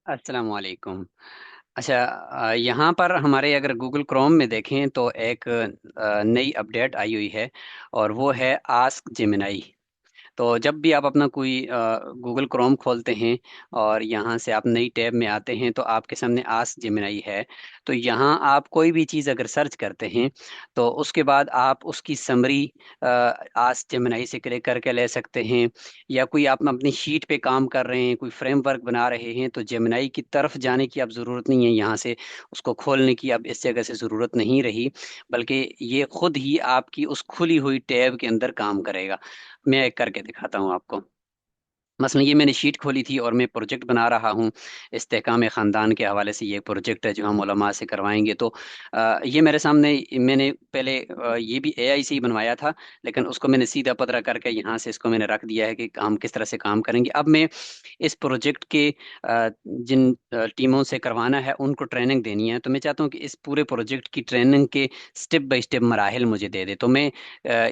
अस्सलाम वालेकुम। अच्छा, यहाँ पर हमारे अगर गूगल क्रोम में देखें तो एक नई अपडेट आई हुई है और वो है आस्क जेमिनाई। तो जब भी आप अपना कोई गूगल क्रोम खोलते हैं और यहाँ से आप नई टैब में आते हैं तो आपके सामने आस्क जेमिनाई है। तो यहाँ आप कोई भी चीज़ अगर सर्च करते हैं तो उसके बाद आप उसकी समरी आस्क जेमिनाई से क्लिक करके ले सकते हैं। या कोई आप अपनी शीट पे काम कर रहे हैं, कोई फ्रेमवर्क बना रहे हैं, तो जेमिनाई की तरफ जाने की अब ज़रूरत नहीं है। यहाँ से उसको खोलने की अब इस जगह से ज़रूरत नहीं रही, बल्कि ये खुद ही आपकी उस खुली हुई टैब के अंदर काम करेगा। मैं एक करके दिखाता हूँ आपको। मसलन ये मैंने शीट खोली थी और मैं प्रोजेक्ट बना रहा हूँ। इस्तेहकाम ख़ानदान के हवाले से ये प्रोजेक्ट है जो हम उलमा से करवाएंगे। तो ये मेरे सामने, मैंने पहले ये भी एआई से ही बनवाया था, लेकिन उसको मैंने सीधा पतरा करके यहाँ से इसको मैंने रख दिया है कि हम किस तरह से काम करेंगे। अब मैं इस प्रोजेक्ट के जिन टीमों से करवाना है उनको ट्रेनिंग देनी है, तो मैं चाहता हूँ कि इस पूरे प्रोजेक्ट की ट्रेनिंग के स्टेप बाय स्टेप मराहिल मुझे दे दे। तो मैं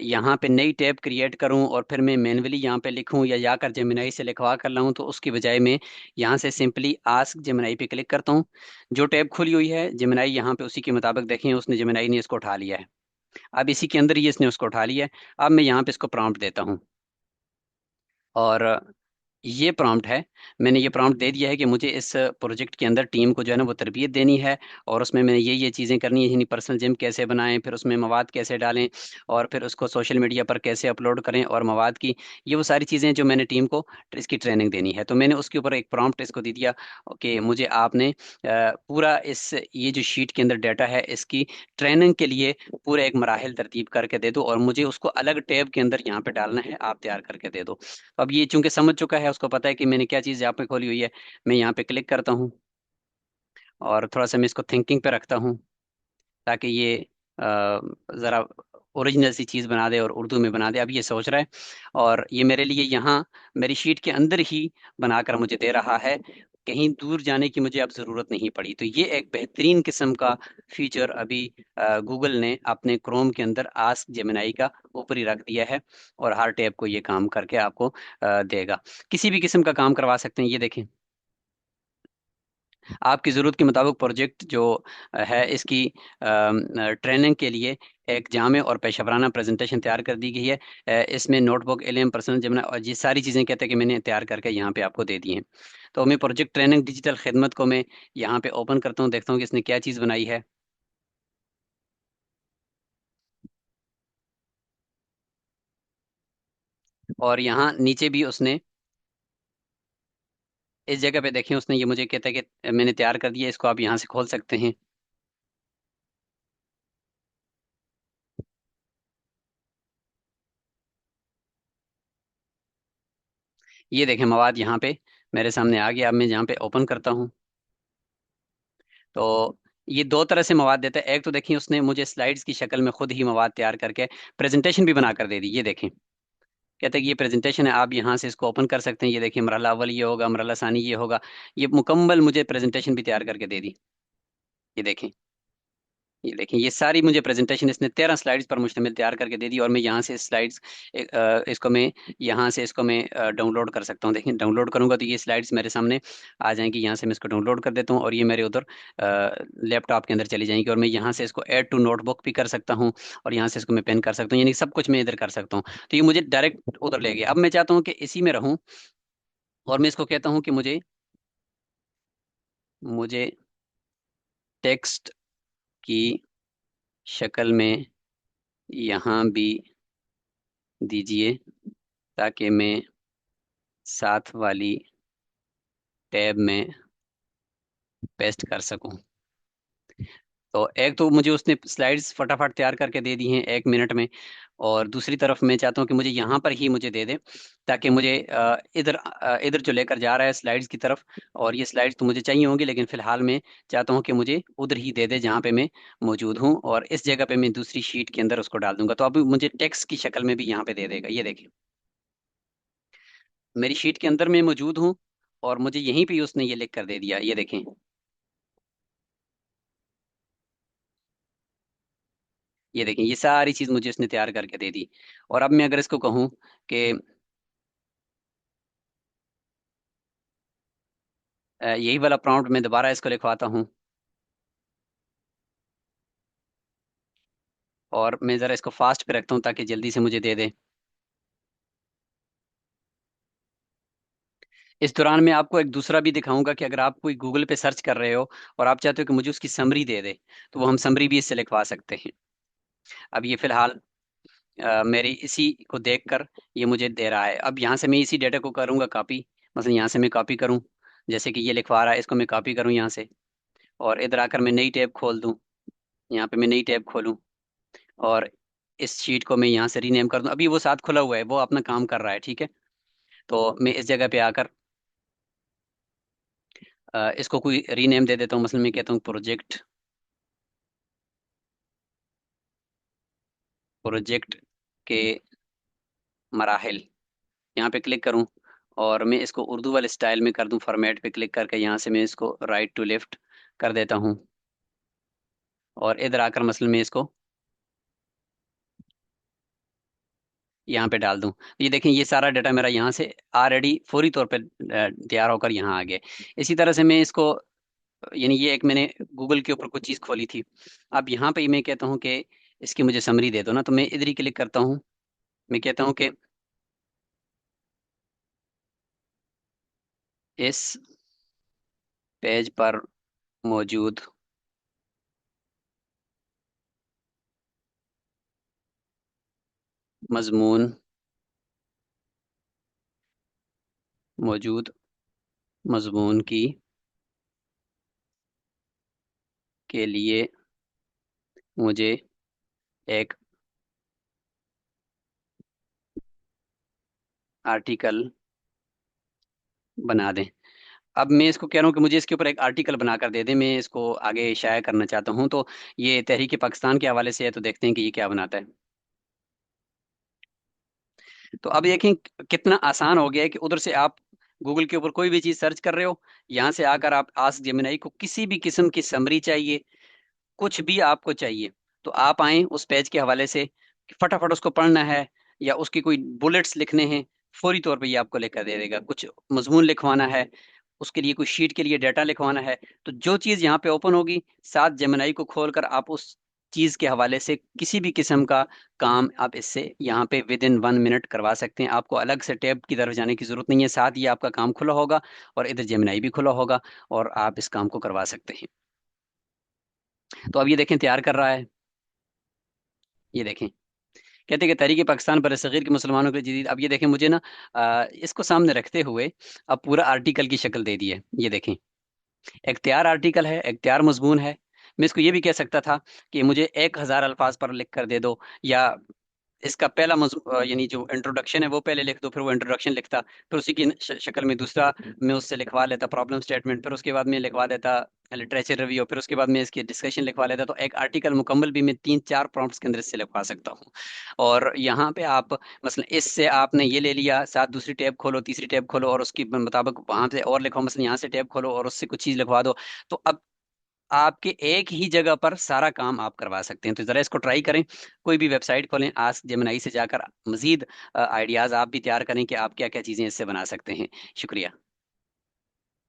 यहाँ पे नई टैब क्रिएट करूँ और फिर मैं मैन्युअली यहाँ पे लिखूँ या जाकर जेमिनाई से लिखवा कर लाऊं, तो उसकी बजाय मैं यहाँ से सिंपली आस्क जेमिनाई पे क्लिक करता हूँ। जो टैब खुली हुई है जेमिनाई यहाँ पे उसी के मुताबिक देखें, उसने जेमिनाई ने इसको उठा लिया है। अब इसी के अंदर ही इसने उसको उठा लिया है। अब मैं यहाँ पे इसको प्रॉम्प्ट देता हूँ और ये प्रॉम्प्ट है। मैंने ये प्रॉम्प्ट दे दिया है कि मुझे इस प्रोजेक्ट के अंदर टीम को जो है ना वो तरबियत देनी है, और उसमें मैंने ये चीज़ें करनी है, यानी पर्सनल जिम कैसे बनाएं, फिर उसमें मवाद कैसे डालें, और फिर उसको सोशल मीडिया पर कैसे अपलोड करें, और मवाद की ये वो सारी चीज़ें जो मैंने टीम को इसकी ट्रेनिंग देनी है। तो मैंने उसके ऊपर एक प्रॉम्प्ट इसको दे दिया कि मुझे आपने पूरा इस ये जो शीट के अंदर डाटा है इसकी ट्रेनिंग के लिए पूरा एक मराहिल तरतीब करके दे दो, और मुझे उसको अलग टैब के अंदर यहाँ पे डालना है, आप तैयार करके दे दो। अब ये चूंकि समझ चुका है, उसको पता है कि मैंने क्या चीज़ यहाँ पे खोली हुई है। मैं यहाँ पे क्लिक करता हूँ और थोड़ा सा मैं इसको थिंकिंग पे रखता हूँ ताकि ये ज़रा ओरिजिनल सी चीज़ बना दे और उर्दू में बना दे। अब ये सोच रहा है और ये मेरे लिए यहाँ मेरी शीट के अंदर ही बनाकर मुझे दे रहा है। कहीं दूर जाने की मुझे अब ज़रूरत नहीं पड़ी। तो ये एक बेहतरीन किस्म का फीचर अभी गूगल ने अपने क्रोम के अंदर आस्क जेमिनाई का ऊपर ही रख दिया है, और हर टैब को ये काम करके आपको देगा। किसी भी किस्म का काम करवा सकते हैं। ये देखें, आपकी ज़रूरत के मुताबिक प्रोजेक्ट जो है इसकी ट्रेनिंग के लिए एक जामे और पेशेवराना प्रेजेंटेशन तैयार कर दी गई है। इसमें नोटबुक, एलएम, पर्सनल जमना और ये सारी चीज़ें कहते हैं कि मैंने तैयार करके यहाँ पे आपको दे दी हैं। तो मैं प्रोजेक्ट ट्रेनिंग डिजिटल खिदमत को मैं यहाँ पे ओपन करता हूँ, देखता हूँ कि इसने क्या चीज़ बनाई है। और यहाँ नीचे भी उसने इस जगह पे देखें, उसने ये मुझे कहता है कि मैंने तैयार कर दिया, इसको आप यहाँ से खोल सकते हैं। ये देखें मवाद यहाँ पे मेरे सामने आ गया। अब मैं यहाँ पे ओपन करता हूँ तो ये दो तरह से मवाद देता है। एक तो देखिए उसने मुझे स्लाइड्स की शक्ल में खुद ही मवाद तैयार करके प्रेजेंटेशन भी बनाकर दे दी। ये देखें, कहते हैं कि ये प्रेजेंटेशन है, आप यहाँ से इसको ओपन कर सकते हैं। ये देखिए मरहला अव्वल ये होगा, मरहला सानी ये होगा। ये मुकम्मल मुझे प्रेजेंटेशन भी तैयार करके दे दी। ये देखें, ये देखें, ये सारी मुझे प्रेजेंटेशन इसने 13 स्लाइड्स पर मुश्तमिल तैयार करके दे दी। और मैं यहाँ से स्लाइड्स इसको मैं यहाँ से इसको मैं डाउनलोड कर सकता हूँ। देखें, डाउनलोड करूंगा तो ये स्लाइड्स मेरे सामने आ जाएंगी। यहाँ से मैं इसको डाउनलोड कर देता हूँ और ये मेरे उधर लैपटॉप के अंदर चली जाएंगी, और मैं यहाँ से इसको ऐड टू नोटबुक भी कर सकता हूँ, और यहाँ से इसको मैं पेन कर सकता हूँ, यानी सब कुछ मैं इधर कर सकता हूँ। तो ये मुझे डायरेक्ट उधर ले गया। अब मैं चाहता हूँ कि इसी में रहूँ, और मैं इसको कहता हूँ कि मुझे मुझे टेक्स्ट की शक्ल में यहाँ भी दीजिए ताकि मैं साथ वाली टैब में पेस्ट कर सकूं। तो एक तो मुझे उसने स्लाइड्स फटाफट तैयार करके दे दी हैं 1 मिनट में, और दूसरी तरफ मैं चाहता हूं कि मुझे यहाँ पर ही मुझे दे दे ताकि मुझे इधर जो लेकर जा रहा है स्लाइड्स की तरफ, और ये स्लाइड्स तो मुझे चाहिए होंगी, लेकिन फिलहाल मैं चाहता हूँ कि मुझे उधर ही दे दे जहाँ पे मैं मौजूद हूँ, और इस जगह पे मैं दूसरी शीट के अंदर उसको डाल दूंगा। तो अब मुझे टेक्स्ट की शक्ल में भी यहाँ पे दे देगा। ये देखिए, मेरी शीट के अंदर मैं मौजूद हूँ और मुझे यहीं पे उसने ये लिख कर दे दिया। ये देखें, ये देखें, ये सारी चीज मुझे इसने तैयार करके दे दी। और अब मैं अगर इसको कहूँ कि यही वाला प्रॉम्प्ट मैं दोबारा इसको लिखवाता हूँ, और मैं ज़रा इसको फास्ट पे रखता हूँ ताकि जल्दी से मुझे दे दे। इस दौरान मैं आपको एक दूसरा भी दिखाऊंगा कि अगर आप कोई गूगल पे सर्च कर रहे हो और आप चाहते हो कि मुझे उसकी समरी दे दे, तो वो हम समरी भी इससे लिखवा सकते हैं। अब ये फिलहाल मेरी इसी को देखकर ये मुझे दे रहा है। अब यहाँ से मैं इसी डेटा को करूँगा कॉपी। मसलन यहाँ से मैं कॉपी करूँ, जैसे कि ये लिखवा रहा है, इसको मैं कॉपी करूँ यहाँ से, और इधर आकर मैं नई टैब खोल दूँ। यहाँ पे मैं नई टैब खोलूँ, और इस शीट को मैं यहाँ से रीनेम कर दूँ। अभी वो साथ खुला हुआ है, वो अपना काम कर रहा है, ठीक है। तो मैं इस जगह पे आकर इसको कोई रीनेम दे देता हूँ। मसलन मैं कहता हूँ प्रोजेक्ट, प्रोजेक्ट के मराहिल। यहाँ पे क्लिक करूँ, और मैं इसको उर्दू वाले स्टाइल में कर दूँ। फॉर्मेट पे क्लिक करके यहाँ से मैं इसको राइट टू लेफ्ट कर देता हूँ, और इधर आकर मसलन मैं इसको यहाँ पे डाल दूँ। ये देखें, ये सारा डाटा मेरा यहाँ से ऑलरेडी फौरी तौर पे तैयार होकर यहाँ आ गया। इसी तरह से मैं इसको, यानी ये एक मैंने गूगल के ऊपर कुछ चीज़ खोली थी। अब यहाँ पे मैं कहता हूँ कि इसकी मुझे समरी दे दो ना, तो मैं इधर ही क्लिक करता हूँ। मैं कहता हूँ कि इस पेज पर मौजूद मजमून, मौजूद मजमून की के लिए मुझे एक आर्टिकल बना दें। अब मैं इसको कह रहा हूँ कि मुझे इसके ऊपर एक आर्टिकल बनाकर दे दें, मैं इसको आगे शाया करना चाहता हूँ। तो ये तहरीक पाकिस्तान के हवाले से है, तो देखते हैं कि ये क्या बनाता है। तो अब देखें कितना आसान हो गया है कि उधर से आप गूगल के ऊपर कोई भी चीज़ सर्च कर रहे हो, यहाँ से आकर आप आस्क जेमिनाई को किसी भी किस्म की समरी चाहिए, कुछ भी आपको चाहिए, तो आप आए उस पेज के हवाले से, फटाफट उसको पढ़ना है या उसकी कोई बुलेट्स लिखने हैं, फौरी तौर पे ये आपको लेकर दे देगा। कुछ मजमून लिखवाना है, उसके लिए कोई शीट के लिए डाटा लिखवाना है, तो जो चीज़ यहाँ पे ओपन होगी, साथ जेमिनाई को खोलकर आप उस चीज़ के हवाले से किसी भी किस्म का काम आप इससे यहाँ पे विद इन 1 मिनट करवा सकते हैं। आपको अलग से टैब की तरफ जाने की जरूरत नहीं है, साथ ही आपका काम खुला होगा और इधर जेमिनाई भी खुला होगा, और आप इस काम को करवा सकते हैं। तो अब ये देखें तैयार कर रहा है। ये देखें, कहते हैं कि तहरीक पाकिस्तान बरसगीर के मुसलमानों के लिए जदीद। अब ये देखें मुझे ना इसको सामने रखते हुए अब पूरा आर्टिकल की शक्ल दे दी है। ये देखें, एक तैयार आर्टिकल है, एक तैयार मजमून है। मैं इसको ये भी कह सकता था कि मुझे 1,000 अल्फाज पर लिख कर दे दो, या इसका पहला यानी जो इंट्रोडक्शन है वो पहले लिख दो, फिर वो इंट्रोडक्शन लिखता, फिर उसी की शक्ल में दूसरा मैं उससे लिखवा लेता प्रॉब्लम स्टेटमेंट, फिर उसके बाद मैं लिखवा देता लिटरेचर रिव्यू, फिर उसके बाद मैं इसकी डिस्कशन लिखवा लेता। तो एक आर्टिकल मुकम्मल भी मैं 3-4 प्रॉम्प्ट्स के अंदर इससे लिखवा सकता हूँ। और यहाँ पे आप मसलन इससे आपने ये ले लिया, साथ दूसरी टैब खोलो, तीसरी टैब खोलो, और उसके मुताबिक वहां से और लिखो। मसलन यहाँ से टैब खोलो और उससे कुछ चीज़ लिखवा दो। तो अब आपके एक ही जगह पर सारा काम आप करवा सकते हैं। तो जरा इसको ट्राई करें, कोई भी वेबसाइट खोलें, आस्क जेमिनाई से जाकर मजीद आइडियाज आप भी तैयार करें कि आप क्या क्या चीजें इससे बना सकते हैं। शुक्रिया।